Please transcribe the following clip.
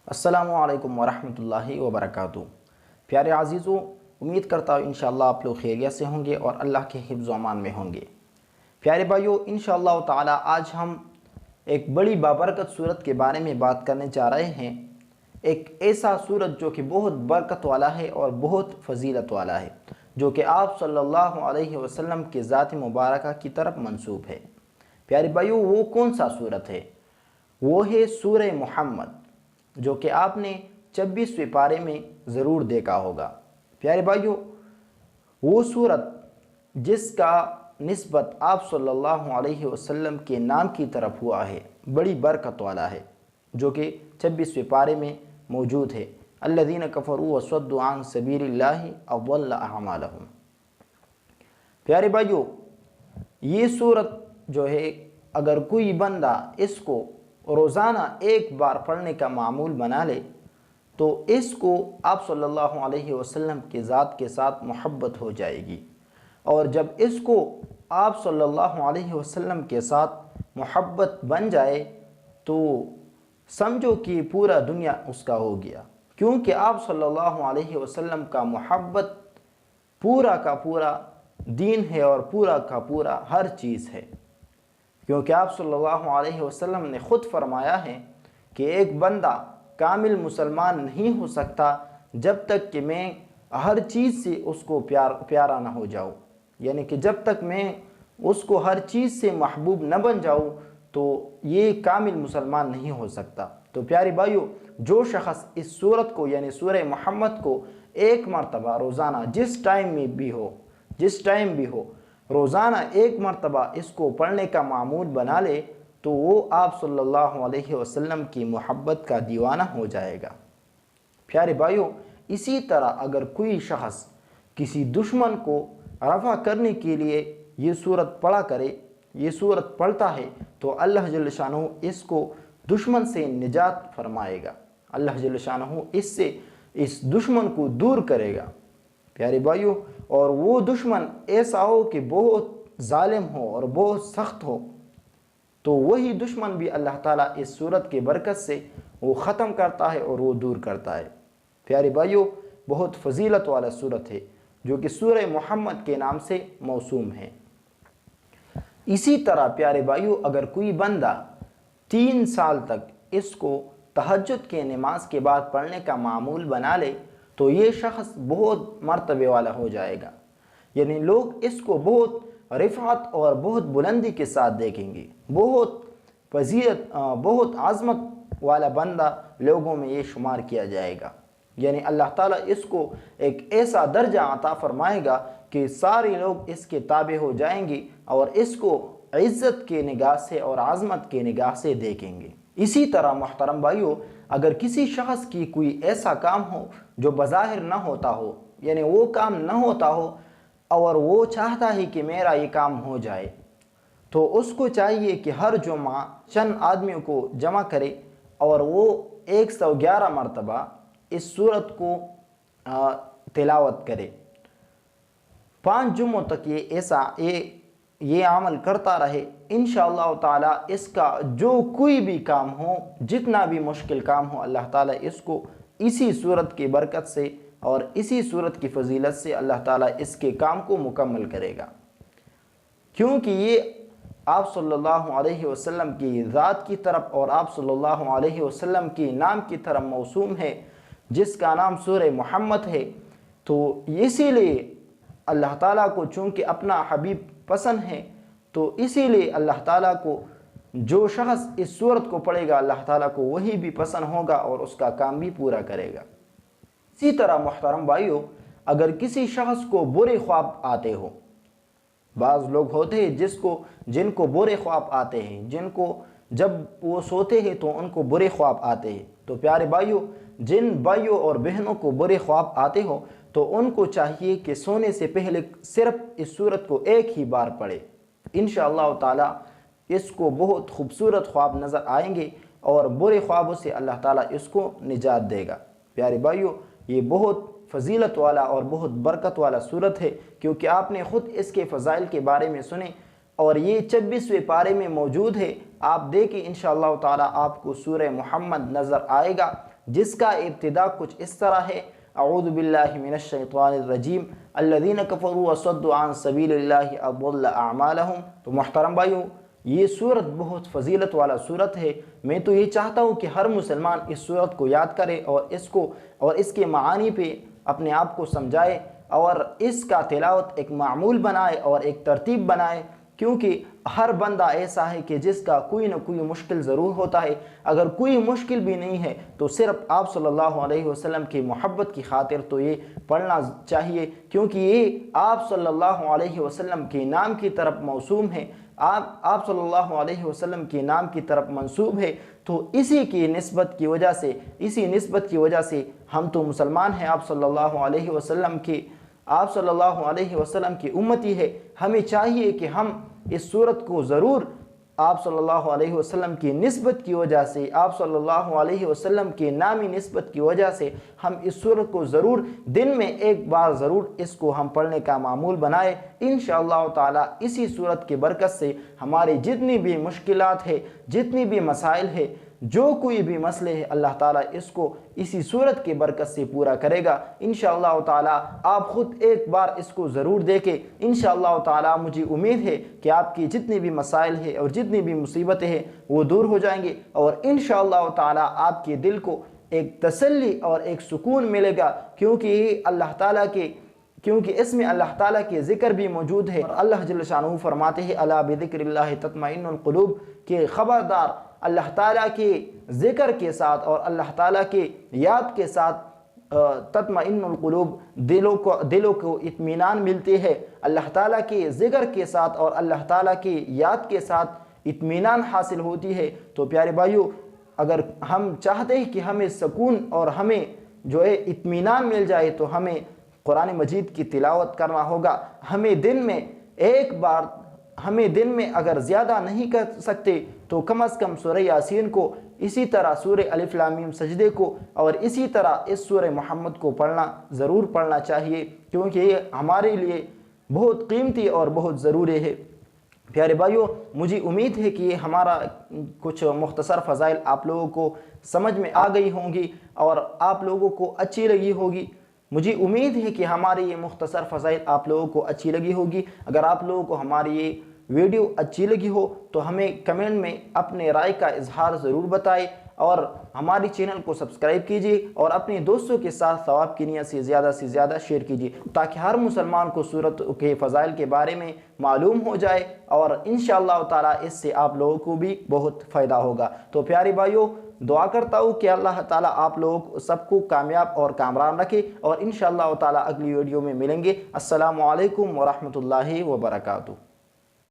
السلام علیکم ورحمۃ اللہ وبرکاتہ۔ پیارے عزیزوں، امید کرتا ہوں انشاءاللہ آپ لوگ خیریت سے ہوں گے اور اللہ کے حفظ و امان میں ہوں گے۔ پیارے بھائیو، انشاءاللہ تعالی آج ہم ایک بڑی بابرکت صورت کے بارے میں بات کرنے جا رہے ہیں۔ ایک ایسا صورت جو کہ بہت برکت والا ہے اور بہت فضیلت والا ہے، جو کہ آپ صلی اللہ علیہ وسلم کے ذات مبارکہ کی طرف منسوب ہے۔ پیارے بھائیو، وہ کون سا صورت ہے؟ وہ ہے سورہ محمد، جو کہ آپ نے 26ویں پارے میں ضرور دیکھا ہوگا۔ پیارے بھائیو، وہ صورت جس کا نسبت آپ صلی اللہ علیہ وسلم کے نام کی طرف ہوا ہے، بڑی برکت والا ہے، جو کہ 26ویں پارے میں موجود ہے۔ الذین کفروا وصدوا عن سبیل اللہ اضل اعمالہم۔ پیارے بھائیو، یہ صورت جو ہے، اگر کوئی بندہ اس کو روزانہ ایک بار پڑھنے کا معمول بنا لے تو اس کو آپ صلی اللہ علیہ وسلم کے ذات کے ساتھ محبت ہو جائے گی، اور جب اس کو آپ صلی اللہ علیہ وسلم کے ساتھ محبت بن جائے تو سمجھو کہ پورا دنیا اس کا ہو گیا، کیونکہ آپ صلی اللہ علیہ وسلم کا محبت پورا کا پورا دین ہے اور پورا کا پورا ہر چیز ہے۔ کیونکہ آپ صلی اللہ علیہ وسلم نے خود فرمایا ہے کہ ایک بندہ کامل مسلمان نہیں ہو سکتا جب تک کہ میں ہر چیز سے اس کو پیارا نہ ہو جاؤں، یعنی کہ جب تک میں اس کو ہر چیز سے محبوب نہ بن جاؤں تو یہ کامل مسلمان نہیں ہو سکتا۔ تو پیارے بھائیو، جو شخص اس صورت کو یعنی سورہ محمد کو ایک مرتبہ روزانہ جس ٹائم بھی ہو روزانہ ایک مرتبہ اس کو پڑھنے کا معمول بنا لے تو وہ آپ صلی اللہ علیہ وسلم کی محبت کا دیوانہ ہو جائے گا۔ پیارے بھائیو، اسی طرح اگر کوئی شخص کسی دشمن کو رفع کرنے کے لیے یہ صورت پڑھتا ہے تو اللہ جل شانہ اس کو دشمن سے نجات فرمائے گا، اللہ جل شانہ اس دشمن کو دور کرے گا۔ پیارے بھائیو، اور وہ دشمن ایسا ہو کہ بہت ظالم ہو اور بہت سخت ہو تو وہی دشمن بھی اللہ تعالیٰ اس صورت کے برکت سے وہ ختم کرتا ہے اور وہ دور کرتا ہے۔ پیارے بھائیو، بہت فضیلت والا صورت ہے جو کہ سورہ محمد کے نام سے موسوم ہے۔ اسی طرح پیارے بھائیو، اگر کوئی بندہ 3 سال تک اس کو تہجد کے نماز کے بعد پڑھنے کا معمول بنا لے تو یہ شخص بہت مرتبے والا ہو جائے گا، یعنی لوگ اس کو بہت رفعت اور بہت بلندی کے ساتھ دیکھیں گے، بہت فضیلت بہت عظمت والا بندہ لوگوں میں یہ شمار کیا جائے گا، یعنی اللہ تعالیٰ اس کو ایک ایسا درجہ عطا فرمائے گا کہ سارے لوگ اس کے تابع ہو جائیں گے اور اس کو عزت کے نگاہ سے اور عظمت کے نگاہ سے دیکھیں گے۔ اسی طرح محترم بھائیو، اگر کسی شخص کی کوئی ایسا کام ہو جو بظاہر نہ ہوتا ہو، یعنی وہ کام نہ ہوتا ہو اور وہ چاہتا ہے کہ میرا یہ کام ہو جائے، تو اس کو چاہیے کہ ہر جمعہ چند آدمیوں کو جمع کرے اور وہ 111 مرتبہ اس صورت کو تلاوت کرے۔ 5 جمعوں تک یہ عمل کرتا رہے، انشاءاللہ تعالی اس کا جو کوئی بھی کام ہو، جتنا بھی مشکل کام ہو، اللہ تعالیٰ اس کو اسی صورت کی برکت سے اور اسی صورت کی فضیلت سے اللہ تعالیٰ اس کے کام کو مکمل کرے گا، کیونکہ یہ آپ صلی اللہ علیہ وسلم کی ذات کی طرف اور آپ صلی اللہ علیہ وسلم کی نام کی طرف موسوم ہے، جس کا نام سورہ محمد ہے۔ تو اسی لیے اللہ تعالیٰ کو چونکہ اپنا حبیب پسند ہے، تو اسی لیے اللہ تعالیٰ کو جو شخص اس صورت کو پڑھے گا اللہ تعالیٰ کو وہی بھی پسند ہوگا اور اس کا کام بھی پورا کرے گا۔ اسی طرح محترم بھائیو، اگر کسی شخص کو برے خواب آتے ہو، بعض لوگ ہوتے ہیں جن کو برے خواب آتے ہیں، جن کو جب وہ سوتے ہیں تو ان کو برے خواب آتے ہیں، تو پیارے بھائیو، جن بھائیوں اور بہنوں کو برے خواب آتے ہو تو ان کو چاہیے کہ سونے سے پہلے صرف اس صورت کو ایک ہی بار پڑھے، انشاءاللہ تعالیٰ اس کو بہت خوبصورت خواب نظر آئیں گے اور برے خوابوں سے اللہ تعالیٰ اس کو نجات دے گا۔ پیارے بھائیو، یہ بہت فضیلت والا اور بہت برکت والا صورت ہے، کیونکہ آپ نے خود اس کے فضائل کے بارے میں سنے اور یہ 26ویں پارے میں موجود ہے۔ آپ دیکھیں انشاءاللہ تعالیٰ آپ کو سورہ محمد نظر آئے گا، جس کا ابتدا کچھ اس طرح ہے: اعوذ باللہ من الشیطان الرجیم الذین کفروا وصدوا عن سبیل اللہ اضل اعمالہم۔ تو محترم بھائیو، یہ سورت بہت فضیلت والا سورت ہے۔ میں تو یہ چاہتا ہوں کہ ہر مسلمان اس سورت کو یاد کرے اور اس کے معانی پہ اپنے آپ کو سمجھائے اور اس کا تلاوت ایک معمول بنائے اور ایک ترتیب بنائے، کیونکہ ہر بندہ ایسا ہے کہ جس کا کوئی نہ کوئی مشکل ضرور ہوتا ہے۔ اگر کوئی مشکل بھی نہیں ہے تو صرف آپ صلی اللہ علیہ وسلم کی محبت کی خاطر تو یہ پڑھنا چاہیے، کیونکہ یہ آپ صلی اللہ علیہ وسلم کے نام کی طرف موسوم ہے، آپ صلی اللہ علیہ وسلم کے نام کی طرف منسوب ہے۔ تو اسی نسبت کی وجہ سے ہم تو مسلمان ہیں، آپ صلی اللہ علیہ وسلم کی امتی ہے۔ ہمیں چاہیے کہ ہم اس سورت کو ضرور آپ صلی اللہ علیہ وسلم کی نسبت کی وجہ سے، آپ صلی اللہ علیہ وسلم کے نامی نسبت کی وجہ سے ہم اس سورت کو ضرور دن میں ایک بار ضرور اس کو ہم پڑھنے کا معمول بنائے۔ انشاءاللہ تعالی اسی سورت کی برکت سے ہماری جتنی بھی مشکلات ہے، جتنی بھی مسائل ہے، جو کوئی بھی مسئلے ہے، اللہ تعالیٰ اس کو اسی سورت کی برکت سے پورا کرے گا انشاءاللہ تعالیٰ۔ آپ خود ایک بار اس کو ضرور دیکھیں، انشاءاللہ تعالیٰ مجھے امید ہے کہ آپ کی جتنی بھی مسائل ہیں اور جتنی بھی مصیبتیں ہیں وہ دور ہو جائیں گے، اور انشاءاللہ تعالیٰ آپ کے دل کو ایک تسلی اور ایک سکون ملے گا، کیونکہ اس میں اللہ تعالیٰ کے ذکر بھی موجود ہے۔ اور اللہ جل شانہ فرماتے ہیں: الا بذکر اللہ تطمئن القلوب، کہ خبردار اللہ تعالیٰ کے ذکر کے ساتھ اور اللہ تعالیٰ کے یاد کے ساتھ تطمئن القلوب، دلوں کو اطمینان ملتی ہے۔ اللہ تعالیٰ کے ذکر کے ساتھ اور اللہ تعالیٰ کی یاد کے ساتھ اطمینان حاصل ہوتی ہے۔ تو پیارے بھائیو، اگر ہم چاہتے ہیں کہ ہمیں سکون اور ہمیں جو ہے اطمینان مل جائے تو ہمیں قرآن مجید کی تلاوت کرنا ہوگا۔ ہمیں دن میں اگر زیادہ نہیں کر سکتے تو کم از کم سورہ یاسین کو، اسی طرح سورہ الف لام میم سجدے کو، اور اسی طرح اس سورہ محمد کو ضرور پڑھنا چاہیے، کیونکہ یہ ہمارے لیے بہت قیمتی اور بہت ضروری ہے۔ پیارے بھائیو، مجھے امید ہے کہ یہ ہمارا کچھ مختصر فضائل آپ لوگوں کو سمجھ میں آ گئی ہوں گی اور آپ لوگوں کو اچھی لگی ہوگی۔ مجھے امید ہے کہ ہماری یہ مختصر فضائل آپ لوگوں کو اچھی لگی ہوگی۔ اگر آپ لوگوں کو ہماری یہ ویڈیو اچھی لگی ہو تو ہمیں کمنٹ میں اپنے رائے کا اظہار ضرور بتائیں، اور ہماری چینل کو سبسکرائب کیجیے اور اپنے دوستوں کے ساتھ ثواب کی نیت سے زیادہ شیئر کیجیے، تاکہ ہر مسلمان کو سورت کے فضائل کے بارے میں معلوم ہو جائے، اور انشاءاللہ تعالیٰ اس سے آپ لوگوں کو بھی بہت فائدہ ہوگا۔ تو پیارے بھائیو، دعا کرتا ہوں کہ اللہ تعالیٰ آپ لوگ سب کو کامیاب اور کامران رکھے، اور انشاءاللہ تعالیٰ اگلی ویڈیو میں ملیں گے۔ السلام علیکم ورحمۃ اللہ وبرکاتہ۔